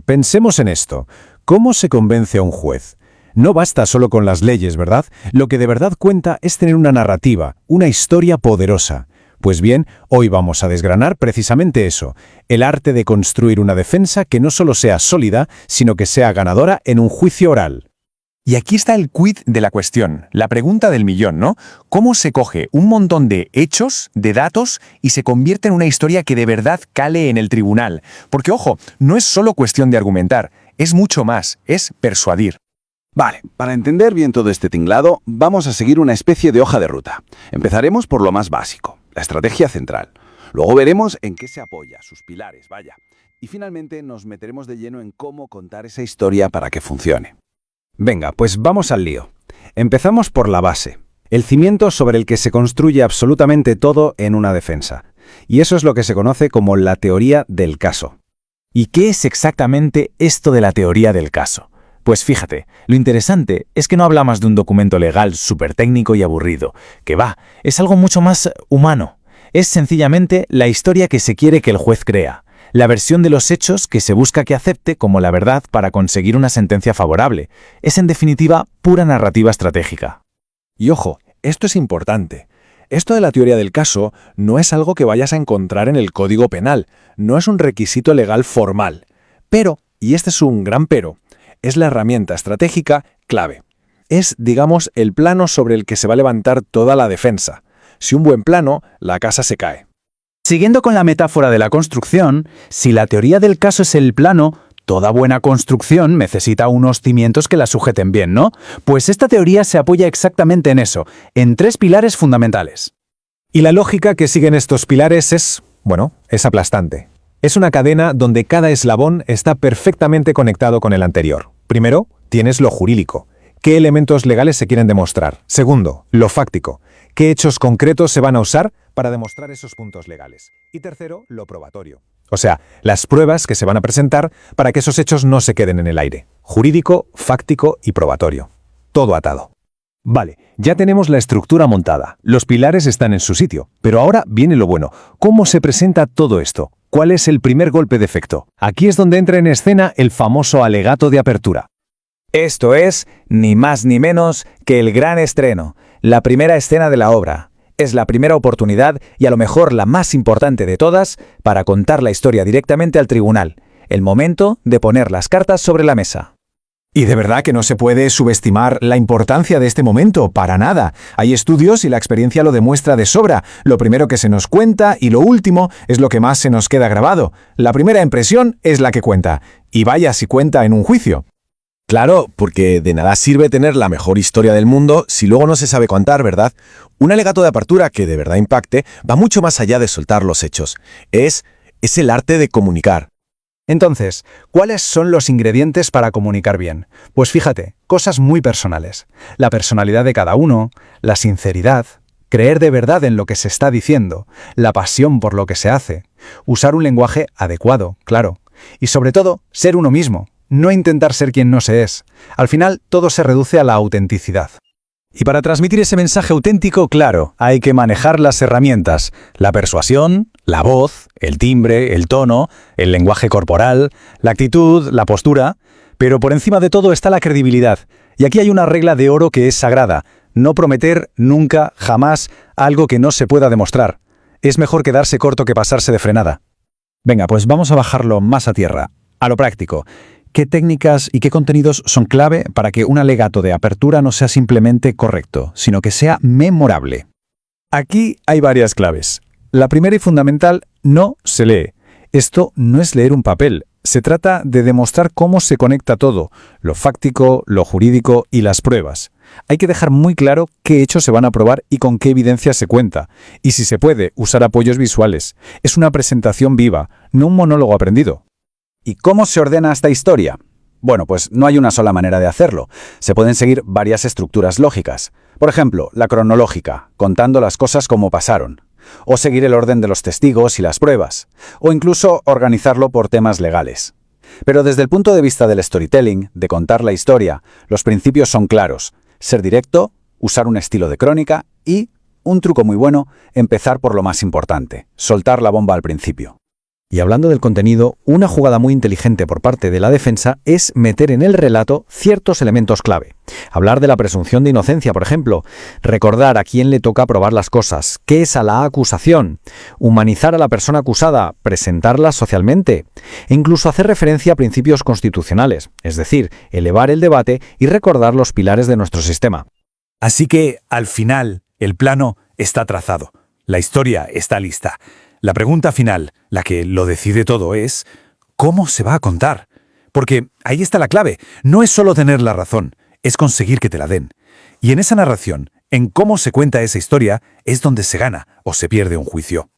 Pensemos en esto. ¿Cómo se convence a un juez? No basta solo con las leyes, ¿verdad? Lo que de verdad cuenta es tener una narrativa, una historia poderosa. Pues bien, hoy vamos a desgranar precisamente eso, el arte de construir una defensa que no solo sea sólida, sino que sea ganadora en un juicio oral. Y aquí está el quid de la cuestión, la pregunta del millón, ¿no? ¿Cómo se coge un montón de hechos, de datos, y se convierte en una historia que de verdad cale en el tribunal? Porque, ojo, no es solo cuestión de argumentar, es mucho más, es persuadir. Vale, para entender bien todo este tinglado, vamos a seguir una especie de hoja de ruta. Empezaremos por lo más básico, la estrategia central. Luego veremos en qué se apoya, sus pilares, vaya. Y finalmente nos meteremos de lleno en cómo contar esa historia para que funcione. Venga, pues vamos al lío. Empezamos por la base, el cimiento sobre el que se construye absolutamente todo en una defensa. Y eso es lo que se conoce como la teoría del caso. ¿Y qué es exactamente esto de la teoría del caso? Pues fíjate, lo interesante es que no hablamos de un documento legal súper técnico y aburrido, que es algo mucho más humano. Es sencillamente la historia que se quiere que el juez crea, la versión de los hechos que se busca que acepte como la verdad para conseguir una sentencia favorable. Es en definitiva pura narrativa estratégica. Y ojo, esto es importante. Esto de la teoría del caso no es algo que vayas a encontrar en el Código Penal, no es un requisito legal formal. Pero, y este es un gran pero, es la herramienta estratégica clave. Es, digamos, el plano sobre el que se va a levantar toda la defensa. Sin un buen plano, la casa se cae. Siguiendo con la metáfora de la construcción, si la teoría del caso es el plano, toda buena construcción necesita unos cimientos que la sujeten bien, ¿no? Pues esta teoría se apoya exactamente en eso, en 3 pilares fundamentales. Y la lógica que siguen estos pilares es aplastante. Es una cadena donde cada eslabón está perfectamente conectado con el anterior. Primero, tienes lo jurídico. ¿Qué elementos legales se quieren demostrar? Segundo, lo fáctico. ¿Qué hechos concretos se van a usar para demostrar esos puntos legales? Y tercero, lo probatorio. O sea, las pruebas que se van a presentar para que esos hechos no se queden en el aire. Jurídico, fáctico y probatorio. Todo atado. Vale, ya tenemos la estructura montada. Los pilares están en su sitio. Pero ahora viene lo bueno. ¿Cómo se presenta todo esto? ¿Cuál es el primer golpe de efecto? Aquí es donde entra en escena el famoso alegato de apertura. Esto es, ni más ni menos, que el gran estreno, la primera escena de la obra. Es la primera oportunidad, y a lo mejor la más importante de todas, para contar la historia directamente al tribunal. El momento de poner las cartas sobre la mesa. Y de verdad que no se puede subestimar la importancia de este momento, para nada. Hay estudios y la experiencia lo demuestra de sobra. Lo primero que se nos cuenta y lo último es lo que más se nos queda grabado. La primera impresión es la que cuenta. Y vaya si cuenta en un juicio. Claro, porque de nada sirve tener la mejor historia del mundo si luego no se sabe contar, ¿verdad? Un alegato de apertura que de verdad impacte va mucho más allá de soltar los hechos. Es el arte de comunicar. Entonces, ¿cuáles son los ingredientes para comunicar bien? Pues fíjate, cosas muy personales. La personalidad de cada uno, la sinceridad, creer de verdad en lo que se está diciendo, la pasión por lo que se hace, usar un lenguaje adecuado, claro, y sobre todo, ser uno mismo. No intentar ser quien no se es. Al final, todo se reduce a la autenticidad. Y para transmitir ese mensaje auténtico, claro, hay que manejar las herramientas. La persuasión, la voz, el timbre, el tono, el lenguaje corporal, la actitud, la postura. Pero por encima de todo está la credibilidad. Y aquí hay una regla de oro que es sagrada. No prometer nunca, jamás, algo que no se pueda demostrar. Es mejor quedarse corto que pasarse de frenada. Venga, pues vamos a bajarlo más a tierra, a lo práctico. ¿Qué técnicas y qué contenidos son clave para que un alegato de apertura no sea simplemente correcto, sino que sea memorable? Aquí hay varias claves. La primera y fundamental, no se lee. Esto no es leer un papel. Se trata de demostrar cómo se conecta todo, lo fáctico, lo jurídico y las pruebas. Hay que dejar muy claro qué hechos se van a probar y con qué evidencia se cuenta. Y si se puede, usar apoyos visuales. Es una presentación viva, no un monólogo aprendido. ¿Y cómo se ordena esta historia? Bueno, pues no hay una sola manera de hacerlo. Se pueden seguir varias estructuras lógicas. Por ejemplo, la cronológica, contando las cosas como pasaron. O seguir el orden de los testigos y las pruebas. O incluso organizarlo por temas legales. Pero desde el punto de vista del storytelling, de contar la historia, los principios son claros. Ser directo, usar un estilo de crónica y, un truco muy bueno, empezar por lo más importante, soltar la bomba al principio. Y hablando del contenido, una jugada muy inteligente por parte de la defensa es meter en el relato ciertos elementos clave. Hablar de la presunción de inocencia, por ejemplo, recordar a quién le toca probar las cosas, qué es a la acusación, humanizar a la persona acusada, presentarla socialmente, e incluso hacer referencia a principios constitucionales, es decir, elevar el debate y recordar los pilares de nuestro sistema. Así que, al final, el plano está trazado. La historia está lista. La pregunta final, la que lo decide todo, es ¿cómo se va a contar? Porque ahí está la clave. No es solo tener la razón, es conseguir que te la den. Y en esa narración, en cómo se cuenta esa historia, es donde se gana o se pierde un juicio.